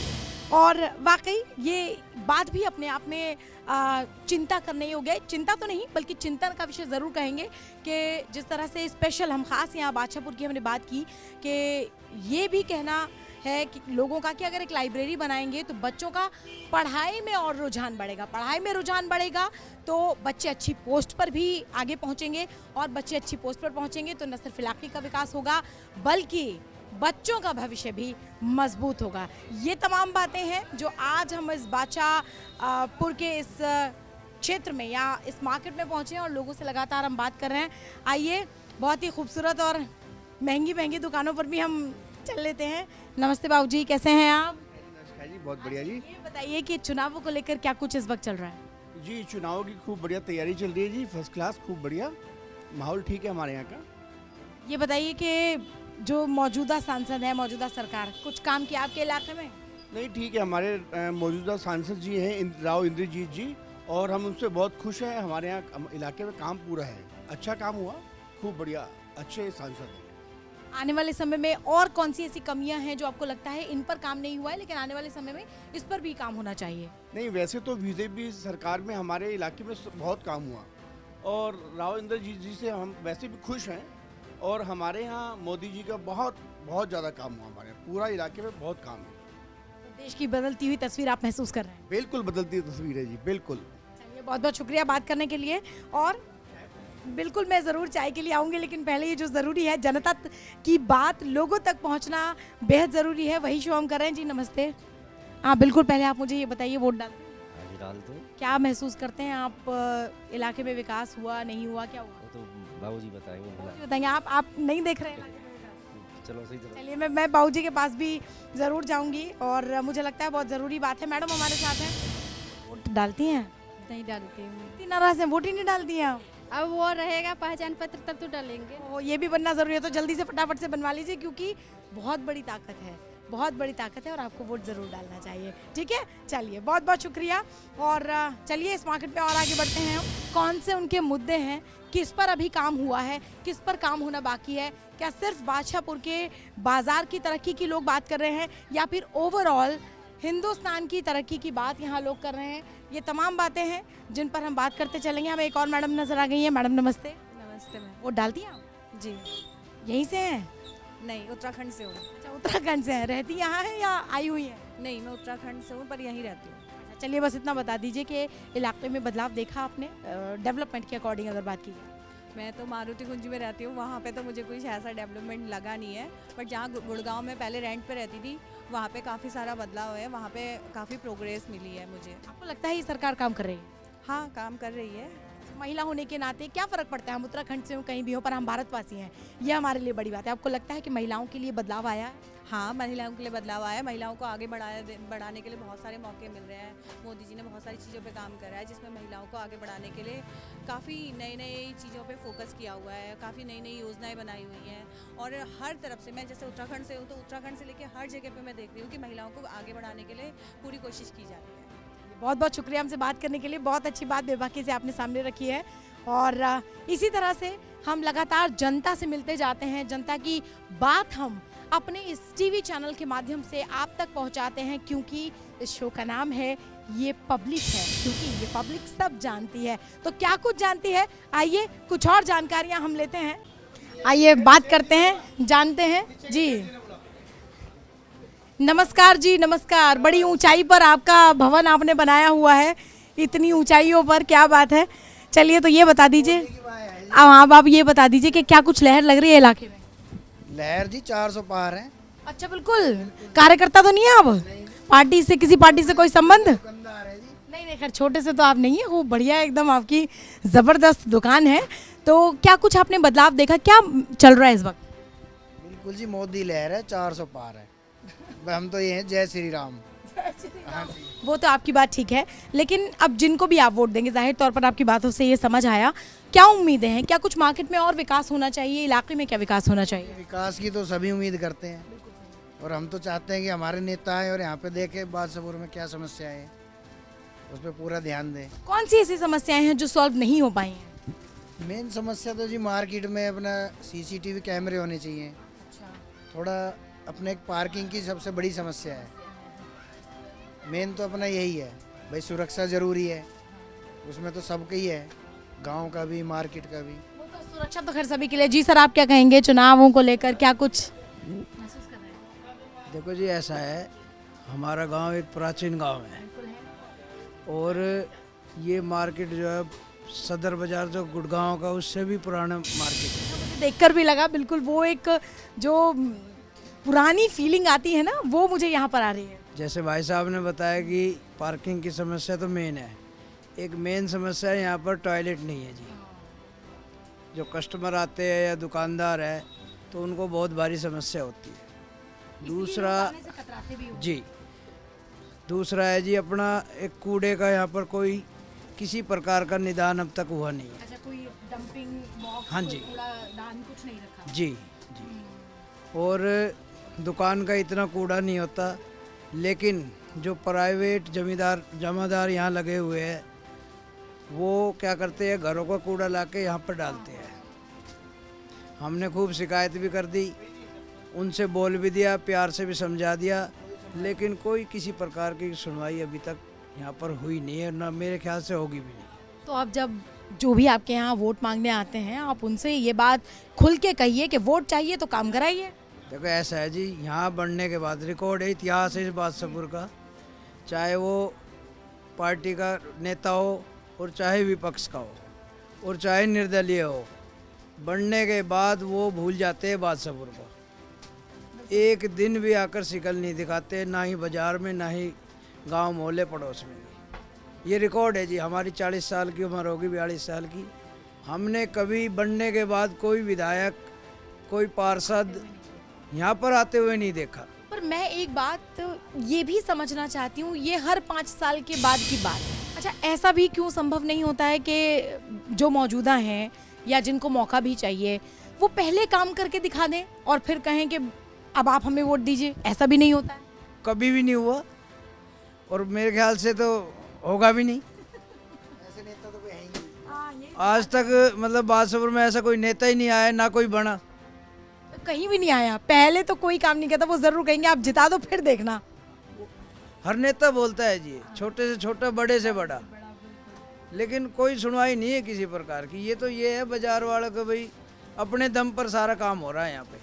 Speaker 1: और वाकई ये बात भी अपने आप में चिंता करने योग्य है। चिंता तो नहीं बल्कि चिंतन का विषय ज़रूर कहेंगे कि जिस तरह से स्पेशल हम खास यहाँ बादशाहपुर की हमने बात की कि ये भी कहना है कि लोगों का कि अगर एक लाइब्रेरी बनाएंगे तो बच्चों का पढ़ाई में और रुझान बढ़ेगा। पढ़ाई में रुझान बढ़ेगा तो बच्चे अच्छी पोस्ट पर भी आगे पहुँचेंगे, और बच्चे अच्छी पोस्ट पर पहुँचेंगे तो न सिर्फ इलाके का विकास होगा बल्कि बच्चों का भविष्य भी मजबूत होगा। ये तमाम बातें हैं जो आज हम इस बादशाहपुर के इस क्षेत्र में या इस मार्केट में पहुँचे हैं और लोगों से लगातार हम बात कर रहे हैं। आइए बहुत ही खूबसूरत और महंगी दुकानों पर भी हम चल लेते हैं। नमस्ते बाबूजी, कैसे हैं आप?
Speaker 7: नमस्कार जी, बहुत बढ़िया जी।
Speaker 1: ये बताइए कि चुनावों को लेकर क्या कुछ इस वक्त चल रहा है?
Speaker 7: जी चुनाव की खूब बढ़िया तैयारी चल रही है जी, फर्स्ट क्लास, खूब बढ़िया माहौल ठीक है हमारे यहाँ का।
Speaker 1: ये बताइए कि जो मौजूदा सांसद है, मौजूदा सरकार कुछ काम किया आपके इलाके में?
Speaker 7: नहीं ठीक है, हमारे मौजूदा सांसद जी हैं राव इंद्रजीत जी, और हम उनसे बहुत खुश हैं। हमारे यहाँ इलाके में काम पूरा है, अच्छा काम हुआ, खूब बढ़िया, अच्छे सांसद हैं।
Speaker 1: आने वाले समय में और कौन सी ऐसी कमियां हैं जो आपको लगता है इन पर काम नहीं हुआ है लेकिन आने वाले समय में इस पर भी काम होना चाहिए?
Speaker 7: नहीं वैसे तो बीजेपी सरकार में हमारे इलाके में बहुत काम हुआ, और राव इंद्रजीत जी से हम वैसे भी खुश हैं, और हमारे यहाँ मोदी जी का बहुत ज़्यादा काम हुआ। हमारे पूरा इलाके में बहुत काम है।
Speaker 1: तो देश की बदलती हुई तस्वीर आप महसूस कर रहे हैं?
Speaker 7: बिल्कुल बदलती तस्वीर है जी, बिल्कुल।
Speaker 1: चलिए बहुत बहुत शुक्रिया बात करने के लिए, और बिल्कुल मैं ज़रूर चाय के लिए आऊँगी, लेकिन पहले ये जो ज़रूरी है जनता की बात लोगों तक पहुँचना बेहद ज़रूरी है, वही शो हम कर रहे हैं। जी नमस्ते। हाँ बिल्कुल, पहले आप मुझे ये बताइए, वोट डालते हैं?
Speaker 14: डालते हैं।
Speaker 1: क्या महसूस करते हैं आप, इलाके में विकास हुआ नहीं हुआ, क्या हुआ?
Speaker 14: वो तो बाबूजी बताएंगे बुला
Speaker 1: बताएंगे। आप नहीं देख रहे हैं?
Speaker 14: चलो सही चलो।
Speaker 1: चलिए मैं बाबूजी के पास भी ज़रूर जाऊंगी और मुझे लगता है बहुत ज़रूरी बात है। मैडम हमारे साथ हैं, वोट डालती हैं?
Speaker 15: नहीं डालती हूँ।
Speaker 1: इतनी नाराज़ हैं, वोट ही नहीं डालती हैं आप?
Speaker 15: अब वो रहेगा पहचान पत्र तब तो डालेंगे।
Speaker 1: ओ, ये भी बनना ज़रूरी है, तो जल्दी से फटाफट से बनवा लीजिए क्योंकि बहुत बड़ी ताकत है, बहुत बड़ी ताकत है और आपको वोट ज़रूर डालना चाहिए। ठीक है, चलिए बहुत बहुत शुक्रिया। और चलिए इस मार्केट में और आगे बढ़ते हैं। कौन से उनके मुद्दे हैं, किस पर अभी काम हुआ है, किस पर काम होना बाकी है, क्या सिर्फ बादशाहपुर के बाज़ार की तरक्की की लोग बात कर रहे हैं या फिर ओवरऑल हिंदुस्तान की तरक्की की बात यहाँ लोग कर रहे हैं, ये तमाम बातें हैं जिन पर हम बात करते चलेंगे। हमें एक और मैडम नज़र आ गई है। मैडम नमस्ते।
Speaker 15: नमस्ते मैम।
Speaker 1: वोट डालती हैं आप?
Speaker 15: जी
Speaker 1: यहीं से हैं?
Speaker 15: नहीं, उत्तराखंड से हूँ।
Speaker 1: अच्छा, उत्तराखंड से हैं। रहती यहाँ है या आई हुई हैं?
Speaker 15: नहीं, मैं उत्तराखंड से हूँ पर यहीं रहती हूँ।
Speaker 1: चलिए बस इतना बता दीजिए कि इलाके में बदलाव देखा आपने डेवलपमेंट के अकॉर्डिंग अगर बात की जाए?
Speaker 15: मैं तो मारुति कुंज में रहती हूँ, वहाँ पे तो मुझे कुछ ऐसा डेवलपमेंट लगा नहीं है। बट जहाँ गुड़गांव में पहले रेंट पे रहती थी वहाँ पे काफ़ी सारा बदलाव है, वहाँ पे काफ़ी प्रोग्रेस मिली है मुझे।
Speaker 1: आपको लगता है ये सरकार काम कर रही है?
Speaker 15: हाँ, काम कर रही है।
Speaker 1: महिला होने के नाते क्या फ़र्क पड़ता है? हम उत्तराखंड से हो, कहीं भी हो, पर हम भारतवासी हैं, ये हमारे लिए बड़ी बात है। आपको लगता है कि महिलाओं के लिए बदलाव आया है?
Speaker 15: हाँ, महिलाओं के लिए बदलाव आया है। महिलाओं को आगे बढ़ाने के लिए बहुत सारे मौके मिल रहे हैं। मोदी जी ने बहुत सारी चीज़ों पे काम करा है जिसमें महिलाओं को आगे बढ़ाने के लिए काफ़ी नई चीज़ों पे फोकस किया हुआ है, काफ़ी नई योजनाएं बनाई हुई हैं। और हर तरफ से, मैं जैसे उत्तराखंड से हूँ तो उत्तराखंड से लेकर हर जगह पे मैं देख रही हूँ कि महिलाओं को आगे बढ़ाने के लिए पूरी कोशिश की जा रही है।
Speaker 1: बहुत बहुत शुक्रिया हमसे बात करने के लिए। बहुत अच्छी बात बेबाकी से आपने सामने रखी है और इसी तरह से हम लगातार जनता से मिलते जाते हैं। जनता की बात हम अपने इस टीवी चैनल के माध्यम से आप तक पहुंचाते हैं क्योंकि इस शो का नाम है ये पब्लिक है, क्योंकि ये पब्लिक सब जानती है। तो क्या कुछ जानती है, आइए कुछ और जानकारियां हम लेते हैं। आइए बात करते हैं, जानते हैं। जी नमस्कार जी, नमस्कार। बड़ी ऊंचाई पर आपका भवन आपने बनाया हुआ है, इतनी ऊंचाइयों पर, क्या बात है। चलिए तो ये बता दीजिए, अब आप ये बता दीजिए कि क्या कुछ लहर लग रही है इलाके में?
Speaker 16: लहर जी 400 पार है।
Speaker 1: अच्छा, बिल्कुल। कार्यकर्ता तो नहीं है आप? पार्टी से, किसी पार्टी से कोई संबंध? नहीं नहीं, खैर छोटे से तो आप नहीं है, वो बढ़िया एकदम आपकी ज़बरदस्त दुकान है। तो क्या कुछ आपने बदलाव देखा, क्या चल रहा है इस वक्त?
Speaker 16: बिल्कुल जी, मोदी लहर है, 400 पार है। हम तो ये हैं जय श्री राम। हाँ जी।
Speaker 1: वो तो आपकी बात ठीक है, लेकिन अब जिनको भी आप वोट देंगे, जाहिर तौर पर आपकी बातों से ये समझ आया, क्या उम्मीदें हैं? क्या कुछ मार्केट में और विकास होना चाहिए, इलाके में क्या विकास होना चाहिए?
Speaker 16: विकास की तो सभी उम्मीद करते हैं और हम तो चाहते हैं कि हमारे नेता आए और यहाँ पे देखें बादशाहपुर में क्या समस्या है, उस पर पूरा ध्यान दें।
Speaker 1: कौन सी ऐसी समस्याएं हैं जो सॉल्व नहीं हो पाई हैं?
Speaker 16: मेन समस्या तो जी मार्केट में अपना CCTV कैमरे होने चाहिए।
Speaker 1: अच्छा।
Speaker 16: थोड़ा अपने एक पार्किंग की सबसे बड़ी समस्या है। मेन तो अपना यही है भाई, सुरक्षा ज़रूरी है, उसमें तो सबका ही है, गांव का भी मार्केट का भी।
Speaker 1: वो तो सुरक्षा तो खैर सभी के लिए। जी सर, आप क्या कहेंगे चुनावों को लेकर, क्या कुछ महसूस कर रहे हैं?
Speaker 17: देखो जी, ऐसा है, हमारा गांव एक प्राचीन गांव है और ये मार्केट जो है सदर बाजार जो गुड़गांव का, उससे भी पुराना मार्केट है।
Speaker 1: मुझे देखकर भी लगा, बिल्कुल वो एक जो पुरानी फीलिंग आती है ना, वो मुझे यहाँ पर आ रही है।
Speaker 17: जैसे भाई साहब ने बताया कि पार्किंग की समस्या तो मेन है, एक मेन समस्या यहाँ पर टॉयलेट नहीं है जी। जो कस्टमर आते हैं या दुकानदार है तो उनको बहुत भारी समस्या होती है। दूसरा जी, दूसरा है जी अपना एक कूड़े का यहाँ पर कोई किसी प्रकार का निदान अब तक हुआ नहीं है।
Speaker 1: अच्छा, कोई डंपिंग बॉक्स,
Speaker 17: हाँ जी,
Speaker 1: कूड़ादान कुछ नहीं रखा?
Speaker 17: जी जी। और दुकान का इतना कूड़ा नहीं होता, लेकिन जो प्राइवेट जमादार यहाँ लगे हुए हैं वो क्या करते हैं, घरों का कूड़ा लाके यहाँ पर डालते हैं। हमने खूब शिकायत भी कर दी, उनसे बोल भी दिया, प्यार से भी समझा दिया, लेकिन कोई किसी प्रकार की सुनवाई अभी तक यहाँ पर हुई नहीं है, ना मेरे ख्याल से होगी भी नहीं।
Speaker 1: तो आप जब जो भी आपके यहाँ वोट मांगने आते हैं, आप उनसे ये बात खुल के कहिए कि वोट चाहिए तो काम कराइए।
Speaker 17: देखो ऐसा है जी, यहाँ बढ़ने के बाद रिकॉर्ड है, इतिहास है इस बादशाहपुर का, चाहे वो पार्टी का नेता हो और चाहे विपक्ष का हो और चाहे निर्दलीय हो, बढ़ने के बाद वो भूल जाते हैं बादशाहपुर को। एक दिन भी आकर शिकल नहीं दिखाते, ना ही बाजार में, ना ही गांव मोहल्ले पड़ोस में। ये रिकॉर्ड है जी, हमारी 40 साल की उम्र होगी, 42 साल की, हमने कभी बनने के बाद कोई विधायक, कोई पार्षद यहाँ पर आते हुए नहीं देखा।
Speaker 1: पर मैं एक बात ये भी समझना चाहती हूँ, ये हर 5 साल के बाद की बात है। अच्छा, ऐसा भी क्यों संभव नहीं होता है कि जो मौजूदा हैं या जिनको मौका भी चाहिए वो पहले काम करके दिखा दें और फिर कहें कि अब आप हमें वोट दीजिए? ऐसा भी नहीं होता है?
Speaker 17: कभी भी नहीं हुआ और मेरे ख्याल से तो होगा भी नहीं। आज तक मतलब बादशाहपुर में ऐसा कोई नेता ही नहीं आया, ना कोई बना।
Speaker 1: कहीं भी नहीं आया, पहले तो कोई काम नहीं किया था, वो जरूर कहेंगे आप जिता दो फिर देखना।
Speaker 17: हर नेता बोलता है जी, छोटे से छोटा, बड़े से बड़ा, लेकिन कोई सुनवाई नहीं है किसी प्रकार की। ये तो ये है बाजार वालों को, भाई अपने दम पर सारा काम हो रहा है यहाँ पे,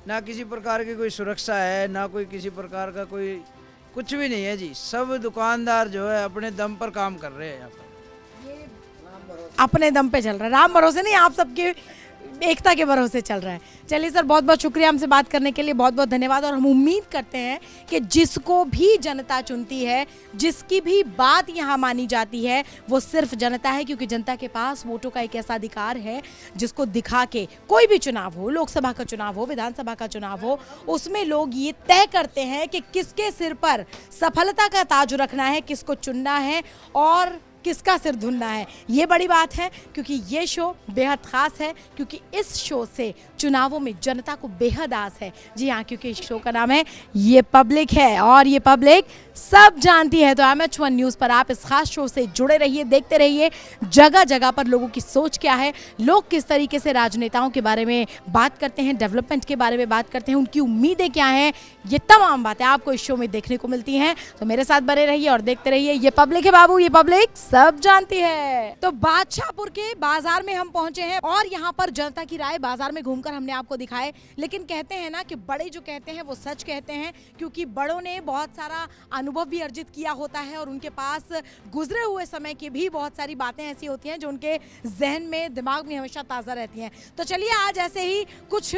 Speaker 17: ना किसी प्रकार की कोई सुरक्षा है, ना कोई किसी प्रकार का कोई कुछ भी नहीं है जी। सब दुकानदार जो है अपने दम पर काम कर रहे हैं यहाँ पर,
Speaker 1: अपने दम पे चल रहा है, राम भरोसे नहीं, आप सबके एकता के भरोसे चल रहा है। चलिए सर, बहुत बहुत शुक्रिया हमसे बात करने के लिए, बहुत बहुत धन्यवाद। और हम उम्मीद करते हैं कि जिसको भी जनता चुनती है, जिसकी भी बात यहाँ मानी जाती है, वो सिर्फ जनता है, क्योंकि जनता के पास वोटों का एक ऐसा अधिकार है जिसको दिखा के कोई भी चुनाव हो, लोकसभा का चुनाव हो, विधानसभा का चुनाव हो, उसमें लोग ये तय करते हैं कि किसके सिर पर सफलता का ताज रखना है, किसको चुनना है और किसका सिर धुनना है। ये बड़ी बात है, क्योंकि ये शो बेहद खास है, क्योंकि इस शो से चुनावों में जनता को बेहद आस है। जी हाँ, क्योंकि इस शो का नाम है ये पब्लिक है और ये पब्लिक सब जानती है। तो MH1 न्यूज़ पर आप इस खास शो से जुड़े रहिए, देखते रहिए जगह जगह पर लोगों की सोच क्या है, लोग किस तरीके से राजनेताओं के बारे में बात करते हैं, डेवलपमेंट के बारे में बात करते हैं, उनकी उम्मीदें क्या हैं, ये तमाम बातें आपको इस शो में देखने को मिलती हैं। तो मेरे साथ बने रहिए और देखते रहिए। ये पब्लिक है बाबू, ये पब्लिक सब जानती है। तो बादशाहपुर के बाजार में हम पहुंचे हैं और यहाँ पर जनता की राय बाजार में घूमकर हमने आपको दिखाए। लेकिन कहते हैं ना कि बड़े जो कहते हैं वो सच कहते हैं, क्योंकि बड़ों ने बहुत सारा अनुभव भी अर्जित किया होता है और उनके पास गुजरे हुए समय की भी बहुत सारी बातें ऐसी होती हैं जो उनके जहन में, दिमाग में हमेशा ताज़ा रहती हैं। तो चलिए आज ऐसे ही कुछ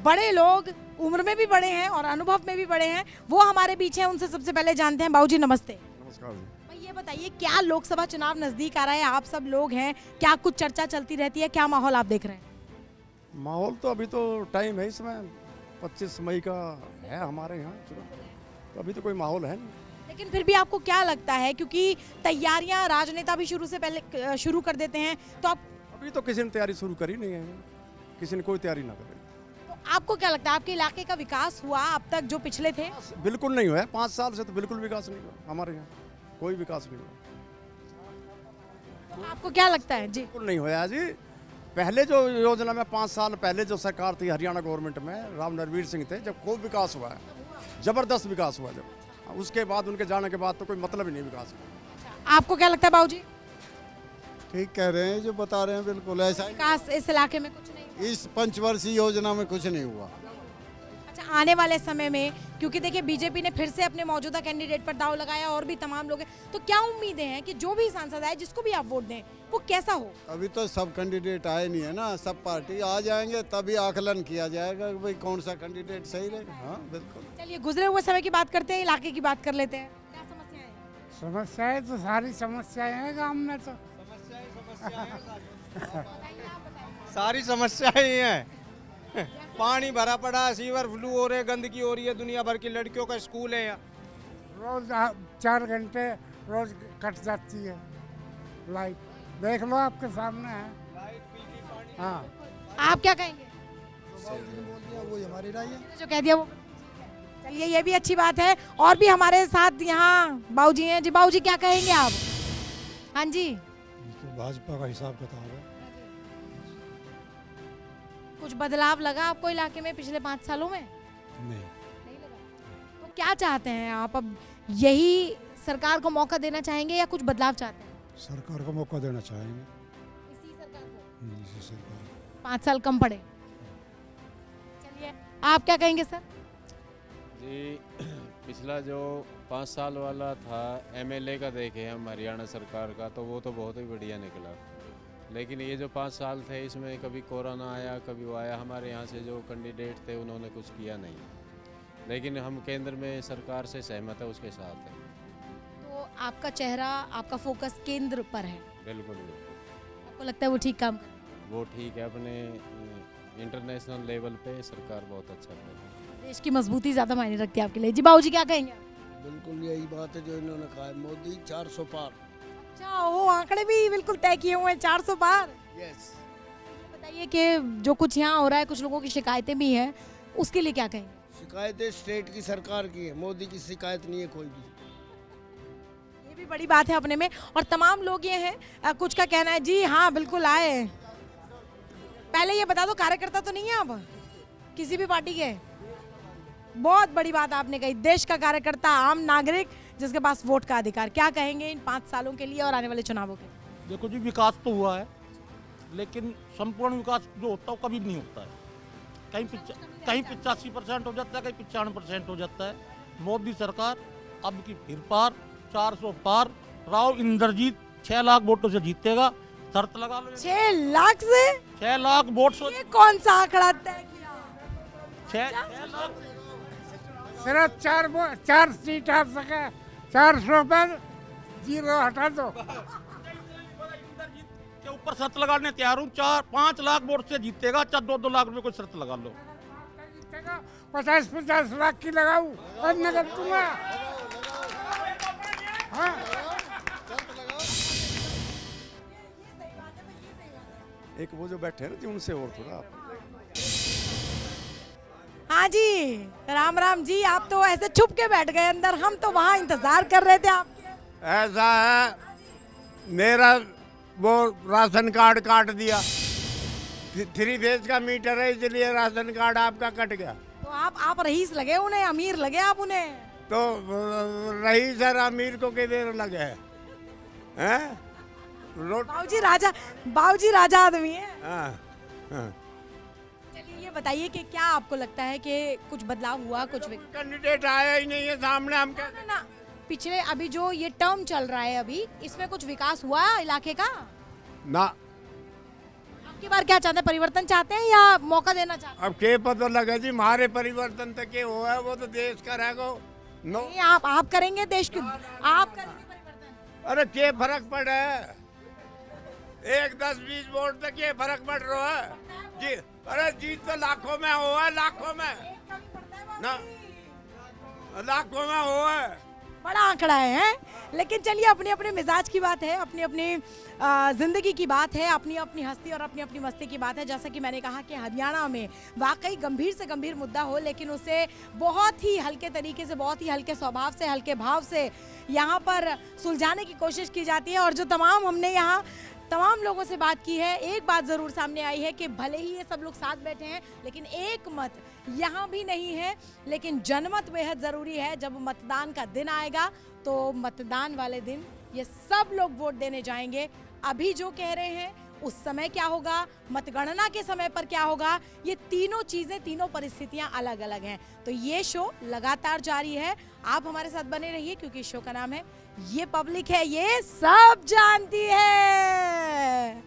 Speaker 1: बड़े लोग, उम्र में भी बड़े हैं और अनुभव में भी बड़े हैं, वो हमारे बीच हैं। उनसे सबसे पहले जानते हैं। बाबू जी नमस्ते।
Speaker 18: नमस्कार जी।
Speaker 1: ये बताइए, क्या लोकसभा चुनाव नजदीक आ रहा है, आप सब लोग हैं, क्या कुछ चर्चा चलती रहती है, क्या माहौल आप देख रहे हैं?
Speaker 18: माहौल तो अभी तो टाइम है, इसमें 25 मई का है हमारे यहाँ चुनाव, तो अभी तो कोई माहौल है नहीं।
Speaker 1: लेकिन फिर भी आपको क्या लगता है, क्योंकि तैयारियां राजनेता भी शुरू से पहले शुरू कर देते हैं, तो आप
Speaker 18: अभी तो किसी ने तैयारी शुरू करी नहीं है, किसी ने कोई तैयारी ना करी।
Speaker 1: तो आपको क्या लगता है, आपके इलाके का विकास हुआ अब तक जो पिछले थे?
Speaker 18: बिल्कुल नहीं हुआ है, 5 साल से तो बिल्कुल विकास नहीं हुआ हमारे यहाँ, कोई विकास नहीं हुआ।
Speaker 1: तो आपको क्या लगता है? जी
Speaker 18: बिल्कुल नहीं हुआ जी। पहले जो योजना में 5 साल पहले जो सरकार थी हरियाणा गवर्नमेंट में, राव नरवीर सिंह थे, जब खूब विकास हुआ है, जबरदस्त विकास हुआ, जब उसके बाद उनके जाने के बाद तो कोई मतलब ही नहीं विकास का।
Speaker 1: आपको क्या लगता है बाबू जी?
Speaker 19: ठीक कह रहे हैं, जो बता रहे हैं बिल्कुल ऐसा ही।
Speaker 1: विकास इस इलाके में कुछ नहीं,
Speaker 19: इस पंचवर्षीय योजना में कुछ नहीं हुआ।
Speaker 1: अच्छा, आने वाले समय में, क्योंकि देखिए बीजेपी ने फिर से अपने मौजूदा कैंडिडेट पर दाव लगाया और भी तमाम लोग हैं, तो क्या उम्मीदें हैं कि जो भी सांसद आए, जिसको भी आप वोट दें, वो कैसा हो?
Speaker 19: अभी तो सब कैंडिडेट आए नहीं है ना, सब पार्टी आ जाएंगे तभी आकलन किया जाएगा कि भाई कौन सा कैंडिडेट सही रहेगा। हाँ बिल्कुल।
Speaker 1: चलिए गुजरे हुए समय की बात करते हैं, इलाके की बात कर लेते हैं। क्या समस्याएं हैं?
Speaker 20: समस्याएं तो सारी समस्याएं हैं गांव में, तो
Speaker 21: सारी समस्याएं ही हैं। पानी भरा पड़ा, सीवर फ्लू हो रहे, गंदगी हो रही है, दुनिया भर की लड़कियों का स्कूल है यहाँ।
Speaker 20: रोज 4 घंटे रोज कट जाती है लाइट, देख लो आपके सामने है। हाँ,
Speaker 1: आप क्या कहेंगे?
Speaker 19: वो हमारी राय है,
Speaker 1: जो कह दिया वो। चलिए ये भी अच्छी बात है। और भी हमारे साथ यहाँ बाबूजी हैं। जी बाबूजी क्या कहेंगे आप? हाँ जी,
Speaker 22: भाजपा का हिसाब किताब है।
Speaker 1: कुछ बदलाव लगा आपको इलाके में पिछले 5 सालों में?
Speaker 22: नहीं
Speaker 1: लगा। तो क्या चाहते हैं आप? अब यही सरकार को मौका देना चाहेंगे या कुछ बदलाव चाहते हैं?
Speaker 22: सरकार को मौका देना चाहेंगे।
Speaker 1: इसी सरकार को?
Speaker 22: इसी सरकार।
Speaker 1: 5 साल कम पड़े। चलिए आप क्या कहेंगे सर?
Speaker 6: जी, पिछला जो 5 साल वाला था MLA का देखे हम हरियाणा सरकार का, तो वो तो बहुत ही बढ़िया निकला। लेकिन ये जो 5 साल थे, इसमें कभी कोरोना आया, कभी वो आया, हमारे यहाँ से जो कैंडिडेट थे उन्होंने कुछ किया नहीं। लेकिन हम केंद्र में सरकार से सहमत है, उसके साथ है।
Speaker 1: आपका चेहरा, आपका फोकस केंद्र पर है।
Speaker 6: बिल्कुल।
Speaker 1: आपको लगता है वो ठीक काम कर रहे हैं?
Speaker 6: वो ठीक है। अपने इंटरनेशनल लेवल पे सरकार बहुत अच्छा कर रही है।
Speaker 1: देश की मजबूती ज्यादा मायने रखती है आपके लिए। जी बाबूजी क्या कहेंगे?
Speaker 7: बिल्कुल यही बात है जो इन्होंने कहा है, मोदी 400 पार।
Speaker 1: अच्छा, वो आंकड़े भी बिल्कुल तय किए हुए हैं 400 पार।
Speaker 7: यस।
Speaker 1: बताइए कि जो कुछ यहाँ हो रहा है, कुछ लोगों की शिकायतें भी हैं, उसके लिए क्या कहेंगे?
Speaker 7: शिकायतें स्टेट की सरकार की है, मोदी की शिकायत नहीं है कोई भी।
Speaker 1: ये भी बड़ी बात है अपने में। और तमाम लोग ये हैं, कुछ का कहना है जी हाँ बिल्कुल आए। पहले ये बता दो, कार्यकर्ता तो नहीं है आप किसी भी पार्टी के? बहुत बड़ी बात आपने कही, देश का कार्यकर्ता, आम नागरिक जिसके पास वोट का अधिकार। क्या कहेंगे इन 5 सालों के लिए और आने वाले चुनावों के लिए?
Speaker 2: देखो जी, विकास तो हुआ है, लेकिन संपूर्ण विकास जो होता है वो कभी नहीं होता है। कहीं 85% हो जाता है, कहीं 95% हो जाता है। मोदी सरकार अब की फिर पार, 400 पार। राव इंद्रजीत 6 लाख वोटों से जीतेगा, शर्त लगा लो।
Speaker 1: 6 लाख से?
Speaker 2: 6 लाख वोट से।
Speaker 1: ये कौन सा आंकड़ा तय किया?
Speaker 2: 6 लाख।
Speaker 20: सिर्फ 4 सीट आ सके, 400 पर 0 हटा दो।
Speaker 2: के ऊपर शर्त लगाने तैयार हूँ। 4-5 लाख वोट से जीतेगा, 2-2 लाख रुपए कोई शर्त लगा लो।
Speaker 20: 50-50 लाख की लगाऊं और नगद दूंगा। हाँ।
Speaker 18: एक वो जो बैठे हैं ना जी, उनसे और थोड़ा आप।
Speaker 1: हाँ जी, राम राम जी। आप तो ऐसे छुप के बैठ गए अंदर, हम तो वहाँ इंतजार कर रहे थे आपके।
Speaker 18: ऐसा है, मेरा वो राशन कार्ड काट दिया। 3 फेज का मीटर है, इसलिए राशन कार्ड आपका कट गया।
Speaker 1: तो आप रईस लगे उन्हें, अमीर लगे आप उन्हें?
Speaker 18: तो रईस और अमीर को किधर लगे हैं?
Speaker 1: बाबूजी राजा आदमी है।
Speaker 18: हाँ।
Speaker 1: चलिए ये बताइए कि क्या आपको लगता है कि कुछ बदलाव हुआ? कुछ
Speaker 18: कैंडिडेट आया ही नहीं है सामने। हम क्या
Speaker 1: ना, पिछले अभी जो ये टर्म चल रहा है अभी, इसमें कुछ विकास हुआ इलाके का?
Speaker 18: ना।
Speaker 1: आपकी बार क्या चाहते हैं? परिवर्तन चाहते हैं या मौका देना चाहते हैं?
Speaker 18: अब के पता लगा जी, हमारे परिवर्तन तक के हुआ है, वो तो देश का रहेगा।
Speaker 1: नहीं, आप करेंगे देश की, आप करेंगे परिवर्तन।
Speaker 18: अरे के फर्क पड़े? 1-10-20 वोट तक ये फर्क पड़ रहा है जी। अरे जीत तो लाखों में हुआ है, लाखों में ना, लाखों में हुआ है।
Speaker 1: बड़ा आंकड़ा है। लेकिन चलिए, अपनी अपने मिजाज की बात है, अपनी अपनी जिंदगी की बात है, अपनी अपनी हस्ती और अपनी अपनी मस्ती की बात है। जैसा कि मैंने कहा कि हरियाणा में वाकई गंभीर से गंभीर मुद्दा हो, लेकिन उसे बहुत ही हल्के तरीके से, बहुत ही हल्के स्वभाव से, हल्के भाव से यहाँ पर सुलझाने की कोशिश की जाती है। और जो हमने यहाँ तमाम लोगों से बात की है, एक बात ज़रूर सामने आई है कि भले ही ये सब लोग साथ बैठे हैं, लेकिन एक मत यहाँ भी नहीं है। लेकिन जनमत बेहद ज़रूरी है। जब मतदान का दिन आएगा तो मतदान वाले दिन ये सब लोग वोट देने जाएंगे। अभी जो कह रहे हैं उस समय क्या होगा, मतगणना के समय पर क्या होगा, ये तीनों चीज़ें, तीनों परिस्थितियां अलग अलग हैं। तो ये शो लगातार जारी है, आप हमारे साथ बने रहिए, क्योंकि शो का नाम है ये पब्लिक है, ये सब जानती है।